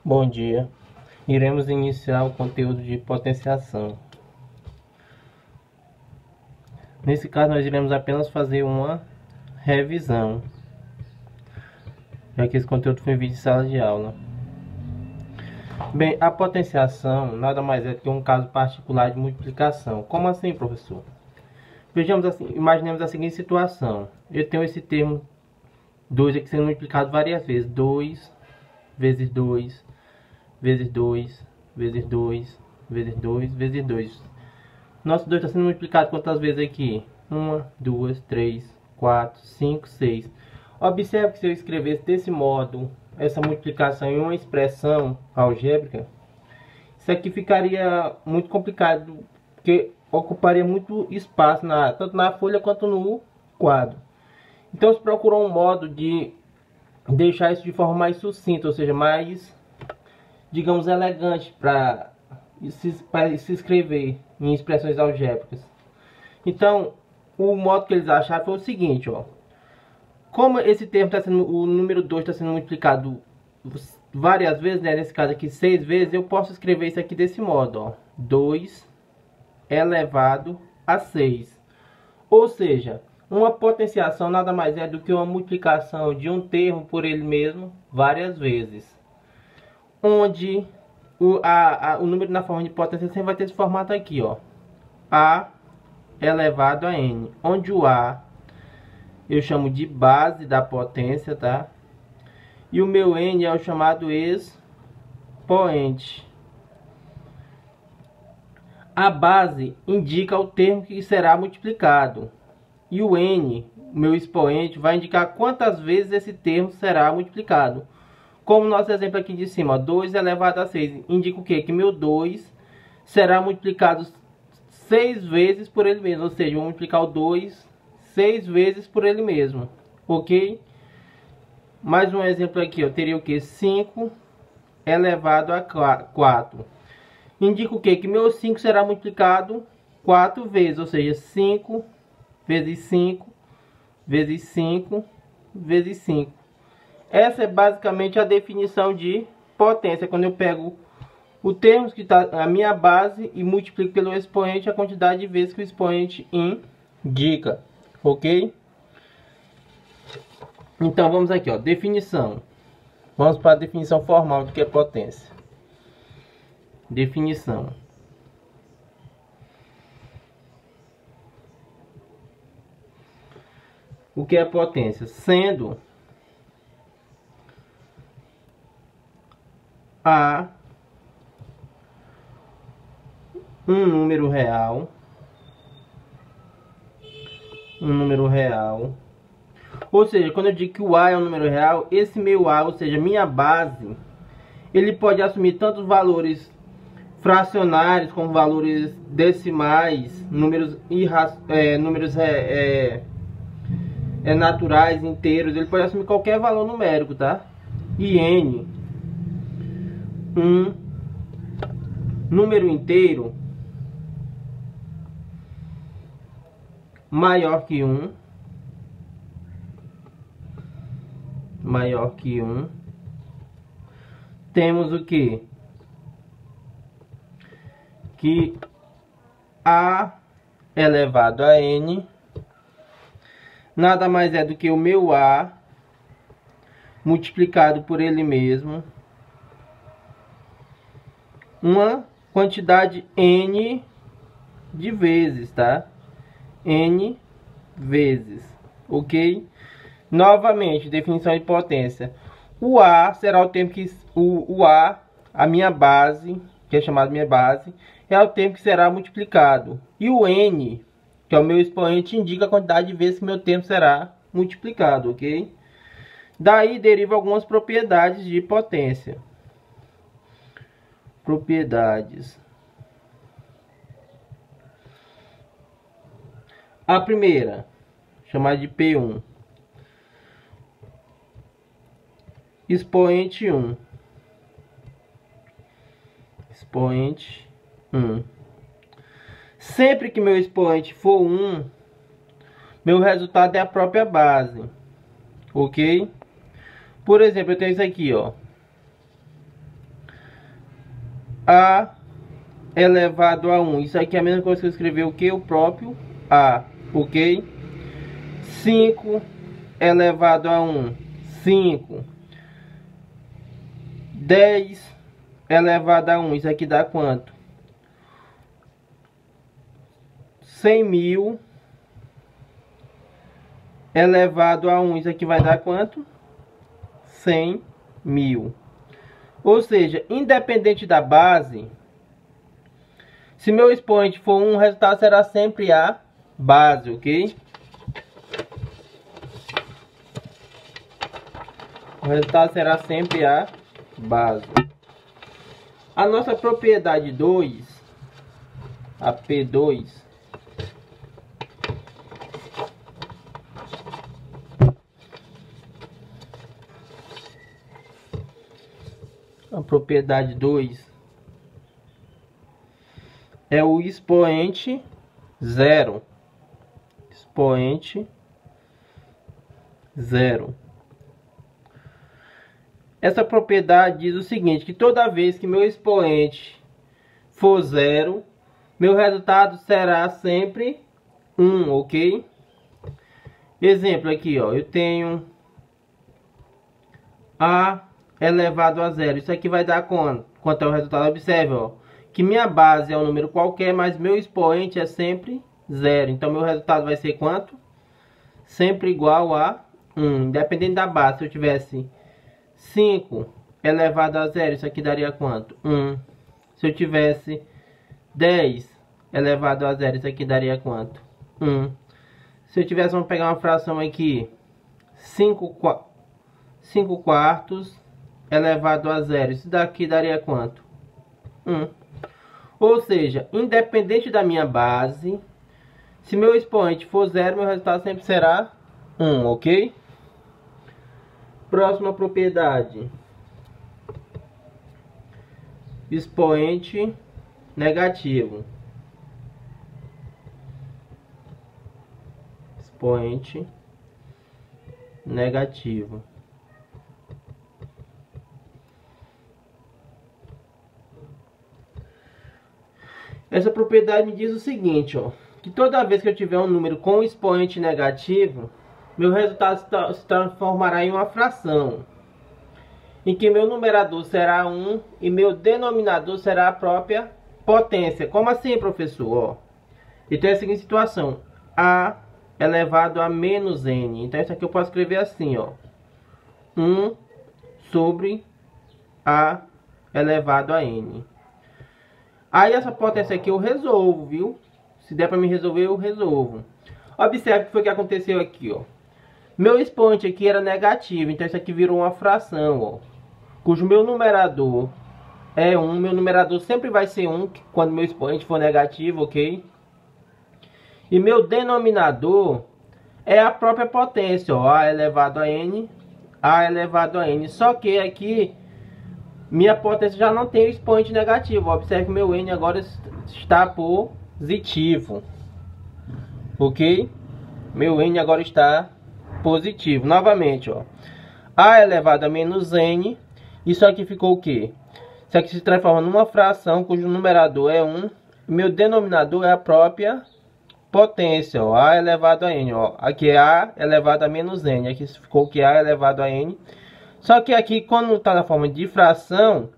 Bom dia. Iremos iniciar o conteúdo de potenciação. Nesse caso, nós iremos apenas fazer uma revisão, já que esse conteúdo foi em vídeo de sala de aula. Bem, a potenciação nada mais é do que um caso particular de multiplicação. Como assim, professor? Vejamos assim, imaginemos a seguinte situação. Eu tenho esse termo 2 aqui sendo multiplicado várias vezes. 2 vezes 2 vezes 2 vezes 2 vezes 2 vezes 2. Nosso 2 está sendo multiplicado quantas vezes aqui? 1, 2, 3, 4, 5, 6. Observe que se eu escrevesse desse modo essa multiplicação em uma expressão algébrica, isso aqui ficaria muito complicado, porque ocuparia muito espaço tanto na folha quanto no quadro. Então se procurou um modo de deixar isso de forma mais sucinta, ou seja, mais, digamos, elegante para se escrever em expressões algébricas. Então, o modo que eles acharam foi o seguinte, ó. Como esse termo está sendo, o número 2 está sendo multiplicado várias vezes, né? Nesse caso aqui 6 vezes, eu posso escrever isso aqui desse modo, ó. 2 elevado a 6. Ou seja, uma potenciação nada mais é do que uma multiplicação de um termo por ele mesmo várias vezes. Onde o número na forma de potência sempre vai ter esse formato aqui, ó. A elevado a n. Onde o A eu chamo de base da potência, tá? E o meu n é o chamado expoente. A base indica o termo que será multiplicado. E o n, o meu expoente, vai indicar quantas vezes esse termo será multiplicado. Como nosso exemplo aqui de cima, ó, 2 elevado a 6, indica o quê? Que meu 2 será multiplicado 6 vezes por ele mesmo. Ou seja, vou multiplicar o 2 6 vezes por ele mesmo. Ok? Mais um exemplo aqui, eu teria o que? 5 elevado a 4. Indica o que? Que meu 5 será multiplicado 4 vezes. Ou seja, 5 vezes 5 vezes 5 vezes 5. Essa é basicamente a definição de potência. Quando eu pego o termo que está na minha base e multiplico pelo expoente a quantidade de vezes que o expoente indica. Ok? Então vamos aqui, ó, definição. Vamos para a definição formal do que é potência. Definição. O que é potência? Sendo A um número real, ou seja, quando eu digo que o A é um número real, esse meu A, ou seja, minha base, ele pode assumir tanto valores fracionários como valores decimais, números naturais, inteiros. Ele pode assumir qualquer valor numérico, tá? E n, um número inteiro maior que 1, temos o que? Que A elevado a n nada mais é do que o meu A multiplicado por ele mesmo, uma quantidade n de vezes, tá? N vezes, ok? Novamente, definição de potência. O A será o tempo que o A, a minha base, que é chamada minha base, é o tempo que será multiplicado. E o N, que é o meu expoente, indica a quantidade de vezes que meu tempo será multiplicado, ok? Daí deriva algumas propriedades de potência. Propriedades. A primeira, chamada de P1. Expoente 1. Expoente 1. Sempre que meu expoente for 1, meu resultado é a própria base. Ok? Por exemplo, eu tenho isso aqui, ó. A elevado a 1. Isso aqui é a mesma coisa que eu escrever o que? O próprio A, ok? 5 elevado a 1, 5. 10 elevado a 1, isso aqui dá quanto? 100.000 elevado a 1, isso aqui vai dar quanto? 100.000. Ou seja, independente da base, se meu expoente for 1, o resultado será sempre a base, ok? O resultado será sempre a base. A nossa propriedade 2, a P2, a propriedade 2 é o expoente 0. Expoente 0. Essa propriedade diz o seguinte, que toda vez que meu expoente for 0, meu resultado será sempre 1, ok? Exemplo aqui, ó, eu tenho A elevado a 0. Isso aqui vai dar quanto é o resultado? Observe, ó, que minha base é um número qualquer, mas meu expoente é sempre 0. Então, meu resultado vai ser quanto? Sempre igual a 1. Independente da base, se eu tivesse 5 elevado a 0, isso aqui daria quanto? 1. Se eu tivesse 10 elevado a 0, isso aqui daria quanto? 1. Se eu tivesse, vamos pegar uma fração aqui, 5 quartos elevado a 0, isso daqui daria quanto? 1. Ou seja, independente da minha base, se meu expoente for 0, meu resultado sempre será 1, ok? Próxima propriedade. Expoente negativo. Expoente negativo. Essa propriedade me diz o seguinte, ó, que toda vez que eu tiver um número com expoente negativo, meu resultado se transformará em uma fração, em que meu numerador será 1 e meu denominador será a própria potência. Como assim, professor? Ó, então é a seguinte situação, A elevado a menos N. Então isso aqui eu posso escrever assim, ó, 1 sobre A elevado a N. Aí essa potência aqui eu resolvo, viu? Se der para me resolver, eu resolvo. Observe o que foi que aconteceu aqui, ó. Meu expoente aqui era negativo, então isso aqui virou uma fração, ó, cujo meu numerador é 1. Meu numerador sempre vai ser 1 quando meu expoente for negativo, ok? E meu denominador é a própria potência, ó, A elevado a N, A elevado a N. Só que aqui minha potência já não tem o expoente negativo. Observe que meu N agora está positivo, ok? Meu N agora está positivo. Novamente, ó, A elevado a menos N. Isso aqui ficou o quê? Isso aqui se transforma numa fração cujo numerador é 1. Meu denominador é a própria potência, ó, A elevado a N. Ó. Aqui é A elevado a menos N. Aqui ficou que A elevado a N. Só que aqui, quando está na forma de fração,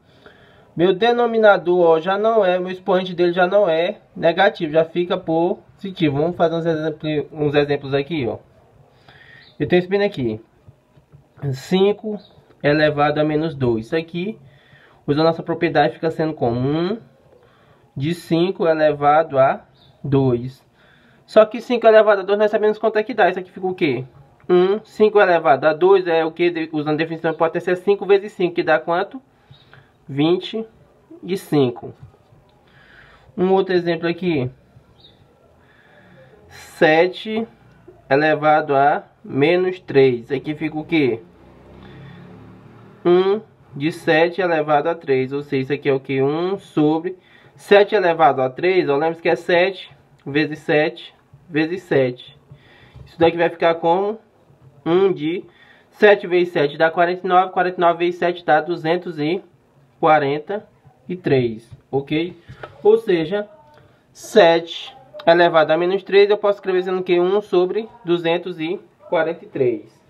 meu denominador, ó, já não é, meu expoente dele já não é negativo, já fica positivo. Vamos fazer uns exemplos aqui, ó. Eu tenho esse bem aqui, 5 elevado a menos 2. Isso aqui, usando nossa propriedade, fica sendo como 1 de 5 elevado a 2. Só que 5 elevado a 2 nós sabemos quanto é que dá. Isso aqui fica o quê? 5 elevado a 2 é o que? Usando a definição de potência, é 5 vezes 5, que dá quanto? 25. Um outro exemplo aqui, 7 elevado a menos 3. Aqui fica o que? 1 de 7 elevado a 3. Ou seja, isso aqui é o que? 1 sobre 7 elevado a 3. Ó, lembre-se que é 7 vezes 7 vezes 7. Isso daqui vai ficar como 1 de 7 vezes 7 dá 49. 49 vezes 7 dá 249. 3, ok? Ou seja, 7 elevado a menos 3, eu posso escrever sendo que 1 sobre 243.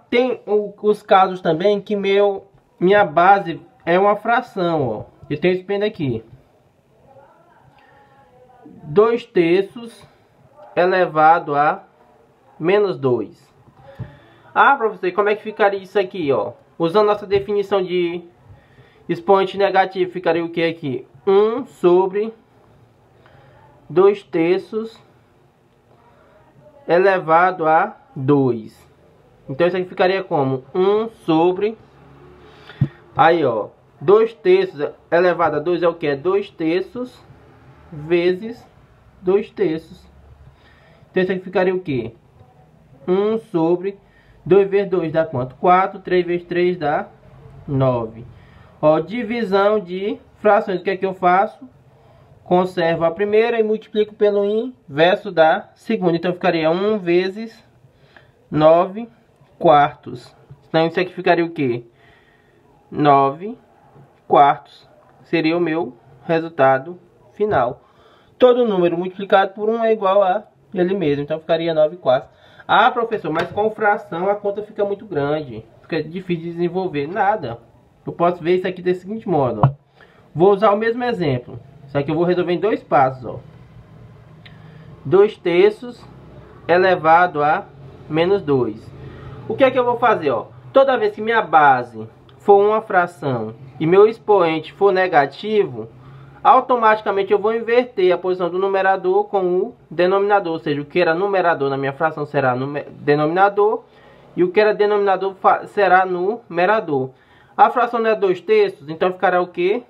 Tem os casos também que minha base é uma fração, ó. Eu tenho esse pendo aqui. 2/3 elevado a menos 2. Ah, professor, como é que ficaria isso aqui, ó? Usando nossa definição de expoente negativo, ficaria o que aqui? 1 sobre 2/3 elevado a 2. Então isso aqui ficaria como? 1 sobre... Aí, ó. 2/3 elevado a 2 é o que? É 2/3 vezes 2/3. Então isso aqui ficaria o que? 1 sobre 2 vezes 2 dá quanto? 4. 3 vezes 3 dá 9. Ó, divisão de frações. O que é que eu faço? Conservo a primeira e multiplico pelo inverso da segunda. Então ficaria 1 vezes 9 quartos. Então isso aqui ficaria o que? 9 quartos. Seria o meu resultado final. Todo número multiplicado por 1 é igual a ele mesmo. Então ficaria 9 quartos. Ah, professor, mas com fração a conta fica muito grande. Fica difícil de desenvolver. Nada. Eu posso ver isso aqui desse seguinte modo, ó. Vou usar o mesmo exemplo. Só que eu vou resolver em 2 passos, ó. 2/3 elevado a menos 2. O que é que eu vou fazer, ó? Toda vez que minha base for uma fração e meu expoente for negativo, automaticamente eu vou inverter a posição do numerador com o denominador. Ou seja, o que era numerador na minha fração será denominador e o que era denominador será numerador. A fração não é 2/3, então ficará o que?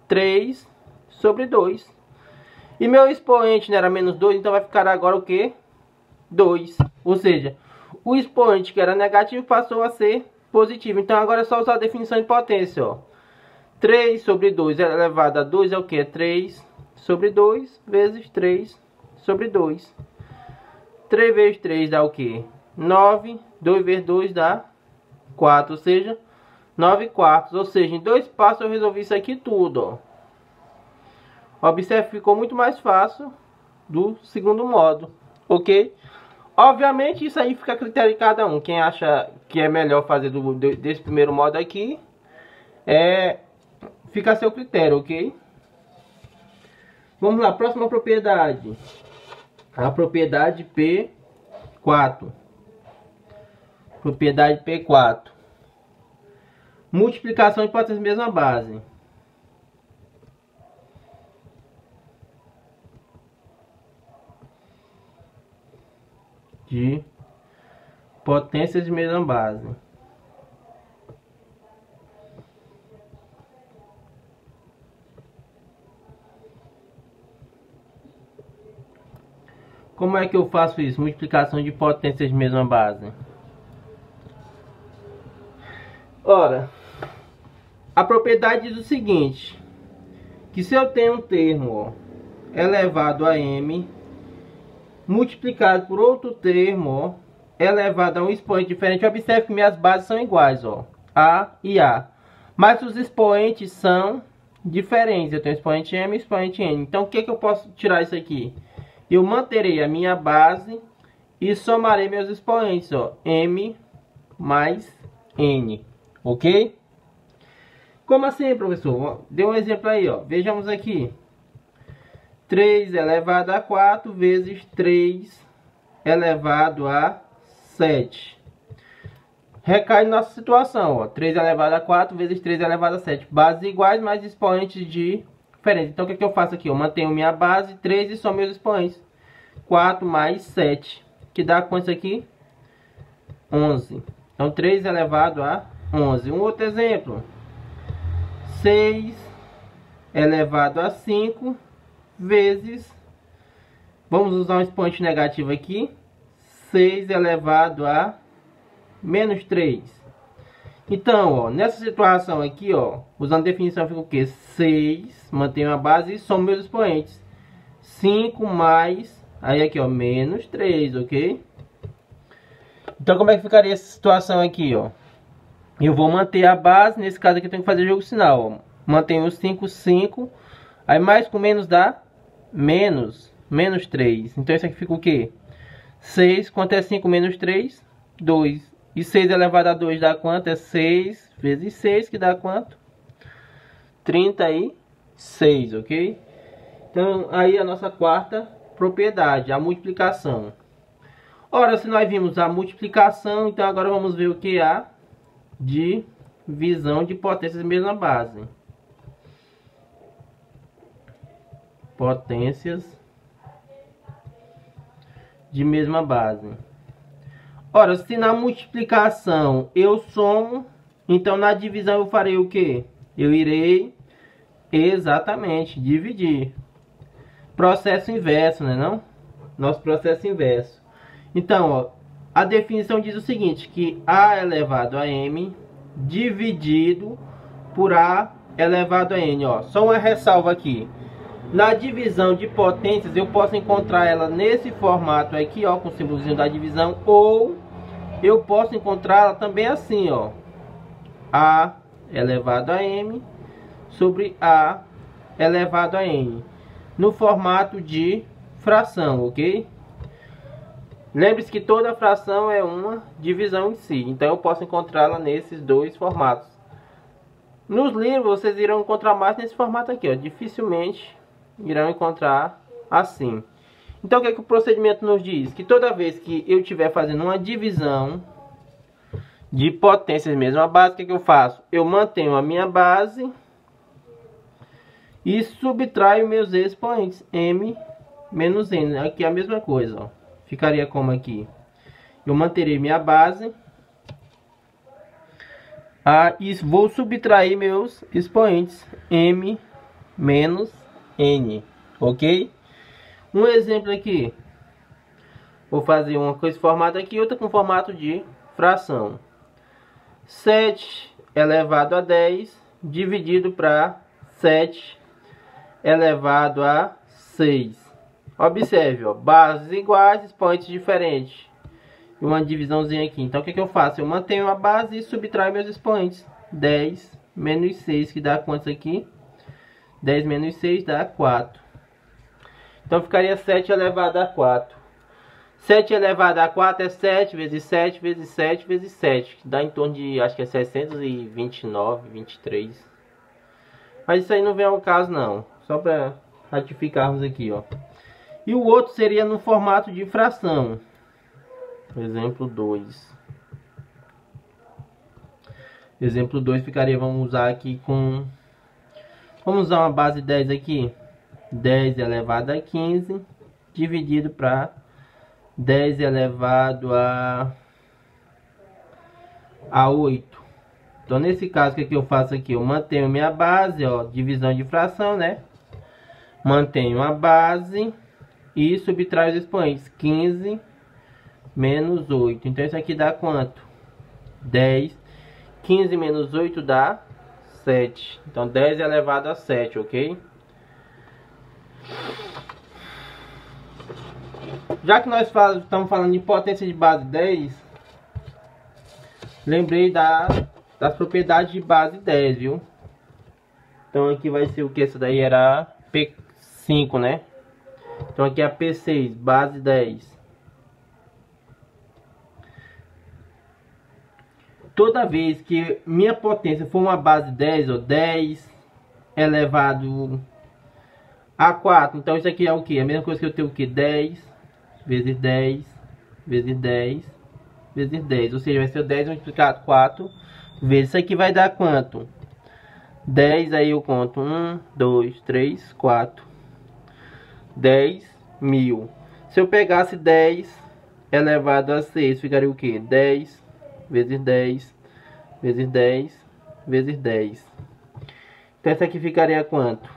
3 sobre 2. E meu expoente não era menos 2, então vai ficar agora o que? 2. Ou seja, o expoente que era negativo passou a ser positivo. Então agora é só usar a definição de potência, ó. 3 sobre 2 elevado a 2 é o que? 3 sobre 2 vezes 3 sobre 2. 3 vezes 3 dá o que? 9. 2 vezes 2 dá 4, ou seja, 9 quartos. Ou seja, em 2 passos eu resolvi isso aqui tudo, ó. Observe, ficou muito mais fácil do segundo modo, ok? Obviamente isso aí fica a critério de cada um. Quem acha que é melhor fazer desse primeiro modo aqui, fica a seu critério, ok? Vamos lá, próxima propriedade. A propriedade P4. Propriedade P4. Multiplicação de hipóteses mesma base. De potências de mesma base. Como é que eu faço isso? Multiplicação de potências de mesma base. Ora, a propriedade diz o seguinte, que se eu tenho um termo, ó, elevado a m, multiplicado por outro termo, ó, elevado a um expoente diferente, observe que minhas bases são iguais, ó, A e A. Mas os expoentes são diferentes. Eu tenho expoente m e expoente n. Então o que eu posso tirar isso aqui? Eu manterei a minha base e somarei meus expoentes, ó, m mais n, ok? Como assim, professor? Dê um exemplo aí, ó. Vejamos aqui. 3 elevado a 4 vezes 3 elevado a 7. Recai na nossa situação, ó. 3 elevado a 4 vezes 3 elevado a 7. Bases iguais, mas expoentes diferentes. Então, o que é que eu faço aqui? Eu mantenho minha base, 3 e somo meus expoentes. 4 mais 7. Que dá quanto isso aqui? 11. Então, 3 elevado a 11. Um outro exemplo. 6 elevado a 5 vezes... Vamos usar um expoente negativo aqui. 6 elevado a menos 3. Então, ó, nessa situação aqui, ó, usando a definição, fica o quê? 6, mantenho a base e somo meus expoentes. 5 mais, aí aqui, ó, menos 3, ok? Então, como é que ficaria essa situação aqui, ó? Eu vou manter a base, nesse caso aqui eu tenho que fazer jogo sinal, ó. Mantenho o 5, 5. Aí mais com menos dá menos 3. Então isso aqui fica o quê? 6. Quanto é 5 menos 3? 2. E 6 elevado a 2 dá quanto? É 6 vezes 6, que dá quanto? 36, ok? Então aí a nossa quarta propriedade, a multiplicação. Ora, se nós vimos a multiplicação, então agora vamos ver o que é a divisão de potências de mesma base. Potências de mesma base. Ora, se na multiplicação eu somo, então na divisão eu farei o quê? Eu irei exatamente dividir. Processo inverso, né não? Nosso processo inverso. Então, ó, a definição diz o seguinte, que A elevado a M dividido por A elevado a N, ó. Só uma ressalva aqui. Na divisão de potências, eu posso encontrar ela nesse formato aqui, ó, com o símbolozinho da divisão, ou eu posso encontrá-la também assim, ó. A elevado a M sobre A elevado a N, no formato de fração, ok? Lembre-se que toda fração é uma divisão em si, então eu posso encontrá-la nesses dois formatos. Nos livros vocês irão encontrar mais nesse formato aqui, ó. Dificilmente irão encontrar assim. Então o que é que o procedimento nos diz? Que toda vez que eu estiver fazendo uma divisão de potências mesmo, a base, o que é que eu faço? Eu mantenho a minha base e subtraio meus expoentes, M menos N. Aqui é a mesma coisa, ó. Ficaria como aqui? Eu manterei minha base e vou subtrair meus expoentes, M menos N, ok? Um exemplo aqui. Vou fazer uma com esse formato aqui e outra com formato de fração. 7 elevado a 10 dividido para 7 elevado a 6. Observe, ó, bases iguais, expoentes diferentes. E uma divisãozinha aqui. Então o que eu faço? Eu mantenho a base e subtraio meus expoentes. 10 menos 6, que dá quantos aqui? 10 menos 6 dá 4. Então ficaria 7 elevado a 4. 7 elevado a 4 é 7 vezes 7 vezes 7 vezes 7. Que dá em torno de, acho que é 629, 23. Mas isso aí não vem ao caso não. Só para ratificarmos aqui, ó. E o outro seria no formato de fração. Exemplo 2. Exemplo 2 ficaria, vamos usar aqui com... Vamos usar uma base 10 aqui. 10 elevado a 15 dividido para 10 elevado a 8. Então nesse caso, o que eu faço aqui? Eu mantenho minha base, ó, divisão de fração, né? Mantenho a base e subtraio os expoentes. 15 menos 8. Então isso aqui dá quanto? 10. 15 menos 8 dá 7. Então 10 elevado a 7, ok? Já que nós estamos falando de potência de base 10, lembrei das propriedades de base 10, viu? Então aqui vai ser o que? Essa daí era P5, né? Então aqui é a P6, base 10. Toda vez que minha potência for uma base 10, ou 10 elevado a 4, então isso aqui é o que? A mesma coisa que eu tenho o que? 10 vezes 10 vezes 10 vezes 10. Ou seja, vai ser 10 multiplicado 4 vezes. Isso aqui vai dar quanto? 10, aí eu conto 1, 2, 3, 4. 10.000. Se eu pegasse 10 elevado a 6, ficaria o que? 10 vezes 10 vezes 10 vezes 10. Então essa aqui ficaria quanto?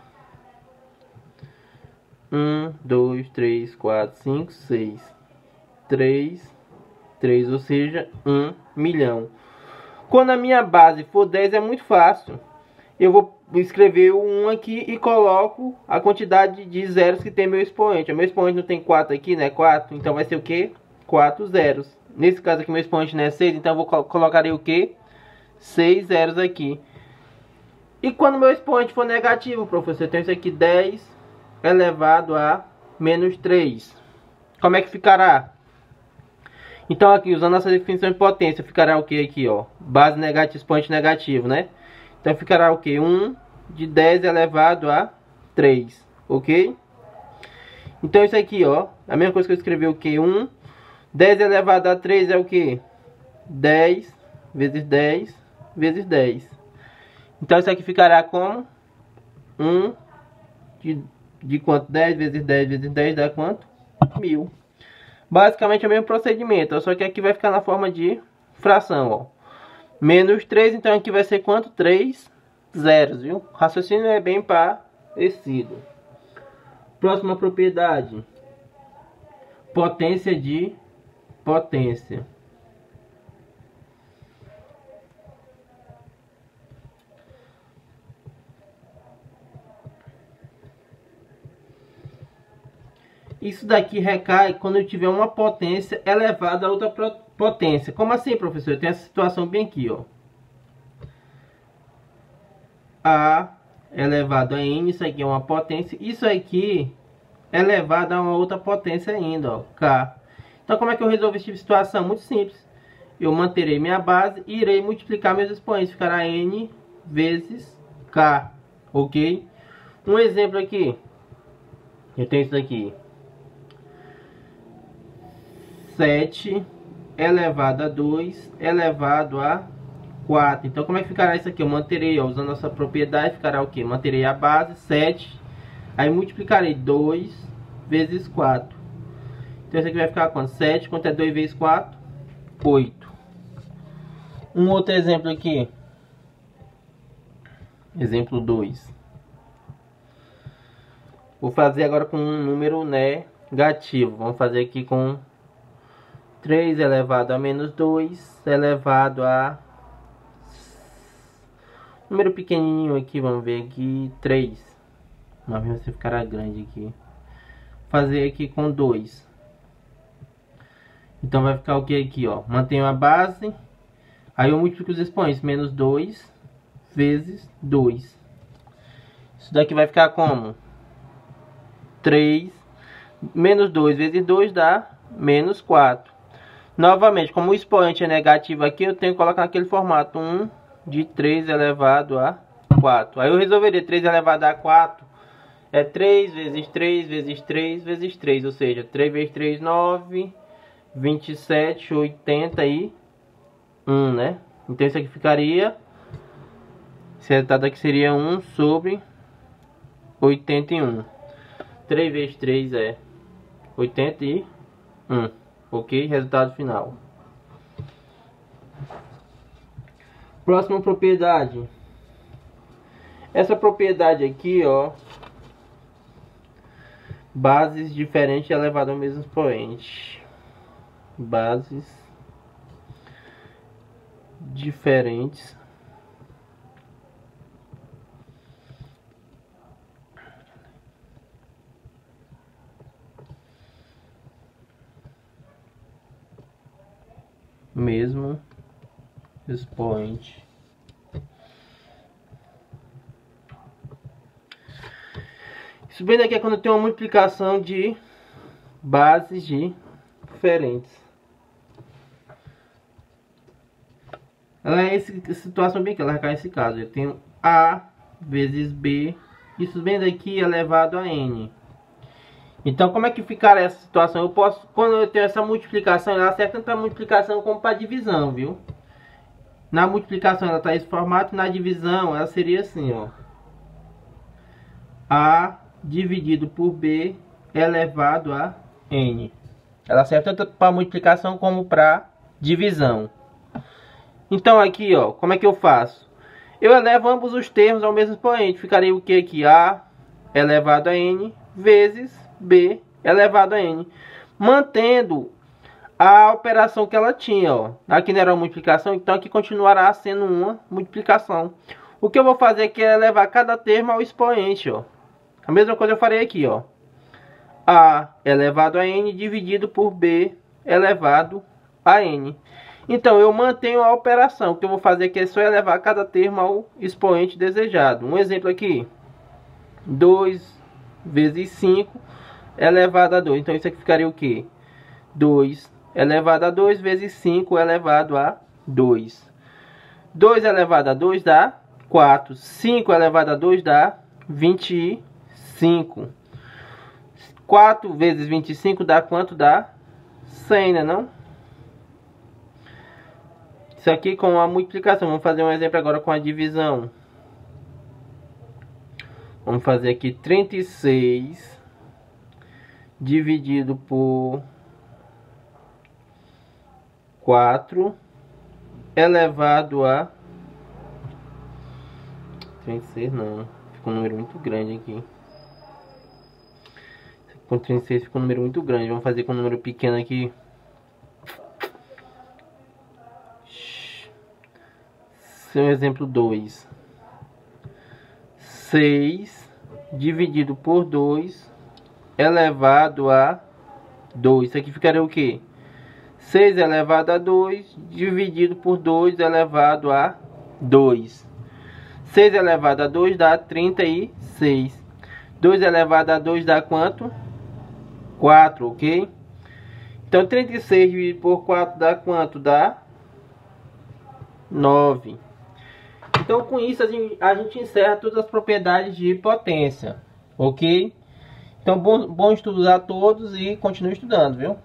1, 2, 3, 4, 5, 6. 3, ou seja, 1 milhão. Quando a minha base for 10 é muito fácil. Eu vou escrever o 1 aqui e coloco a quantidade de zeros que tem meu expoente. O meu expoente não tem 4 aqui, né? 4. Então vai ser o que? 4 zeros. Nesse caso aqui meu expoente não é 6, então eu vou colocar o que? 6 zeros aqui. E quando meu expoente for negativo, professor, eu tenho isso aqui 10 elevado a menos 3. Como é que ficará? Então aqui, usando essa definição de potência, ficará o que aqui, ó? Base negativa, expoente negativo, né? Então ficará o que? 1 de 10 elevado a 3, ok? Então isso aqui, ó, a mesma coisa que eu escrevi o que? 1, 10 elevado a 3 é o que? 10 vezes 10 vezes 10. Então isso aqui ficará como? 1 de quanto? 10 vezes 10 vezes 10 dá quanto? 1000. Basicamente é o mesmo procedimento, só que aqui vai ficar na forma de fração, ó. Menos 3, então aqui vai ser quanto? 3 zeros, viu? O raciocínio é bem parecido. Próxima propriedade. Potência de potência. Isso daqui recai quando eu tiver uma potência elevada a outra potência. Como assim, professor? Tem essa situação bem aqui, ó. A elevado a n, isso aqui é uma potência. Isso aqui é elevado a uma outra potência ainda, ó, k. Então, como é que eu resolvo essa situação? Muito simples. Eu manterei minha base e irei multiplicar meus expoentes. Ficará n vezes k, ok? Um exemplo aqui. Eu tenho isso daqui. 7 elevado a 2 elevado a 4. Então, como é que ficará isso aqui? Eu manterei, ó, usando essa propriedade, ficará o quê? Manterei a base, 7. Aí multiplicarei 2 vezes 4. Então, isso aqui vai ficar quanto? 7, quanto é 2 vezes 4? 8. Um outro exemplo aqui. Exemplo 2. Vou fazer agora com um número negativo. Vamos fazer aqui com 3 elevado a menos 2 elevado a... número pequenininho aqui, vamos ver aqui, 3. Mas você ficará grande aqui. Fazer aqui com 2. Então vai ficar o que aqui, ó? Mantenho a base. Aí eu multiplico os expoentes. Menos 2 vezes 2. Isso daqui vai ficar como? 3. Menos 2 vezes 2 dá menos 4. Novamente, como o expoente é negativo aqui, eu tenho que colocar naquele formato 1 de 3 elevado a 4. Aí eu resolveria 3 elevado a 4 é 3 vezes 3 vezes 3 vezes 3. Ou seja, 3 vezes 3, 9, 27, 81, né? Então isso aqui ficaria... esse resultado aqui seria 1 sobre 81. 3 vezes 3 é 81. Ok? Resultado final. Próxima propriedade. Essa propriedade aqui, ó. Bases diferentes elevadas ao mesmo expoente. Bases diferentes mesmo expoente. Isso bem daqui é quando tem uma multiplicação de bases diferentes. Ela é essa situação bem que ela recai nesse caso. Eu tenho A vezes B. Isso bem daqui é elevado a N. Então, como é que ficará essa situação? Eu posso, quando eu tenho essa multiplicação, ela serve tanto para multiplicação como para divisão, viu? Na multiplicação ela está nesse formato, na divisão ela seria assim, ó. A dividido por B elevado a N. Ela serve tanto para multiplicação como para divisão. Então aqui, ó, como é que eu faço? Eu elevo ambos os termos ao mesmo expoente. Ficaria o que aqui? A elevado a N vezes B elevado a N. Mantendo a operação que ela tinha, ó. Aqui não era uma multiplicação, então aqui continuará sendo uma multiplicação. O que eu vou fazer aqui é elevar cada termo ao expoente, ó. A mesma coisa eu farei aqui, ó. A elevado a N dividido por B elevado a N. Então, eu mantenho a operação. O que eu vou fazer aqui é só elevar cada termo ao expoente desejado. Um exemplo aqui. 2 vezes 5 elevado a 2. Então, isso aqui ficaria o quê? 2 elevado a 2 vezes 5 elevado a 2. 2 elevado a 2 dá 4. 5 elevado a 2 dá 25. 4 vezes 25 dá quanto? Dá 100, né não? Isso aqui com a multiplicação. Vamos fazer um exemplo agora com a divisão. Vamos fazer aqui 36 dividido por 4 elevado a 36 não, fica um número muito grande aqui. Com 36 fica um número muito grande. Vamos fazer com um número pequeno aqui. Seu exemplo 2. 6 dividido por 2 elevado a 2. Isso aqui ficaria o quê? 6 elevado a 2 dividido por 2 elevado a 2. 6 elevado a 2 dá 36. 2 elevado a 2 dá quanto? 4, ok? Então 36 dividido por 4 dá quanto? Dá 9. Então com isso a gente encerra todas as propriedades de potência, ok? Então bom estudo a todos e continue estudando, viu?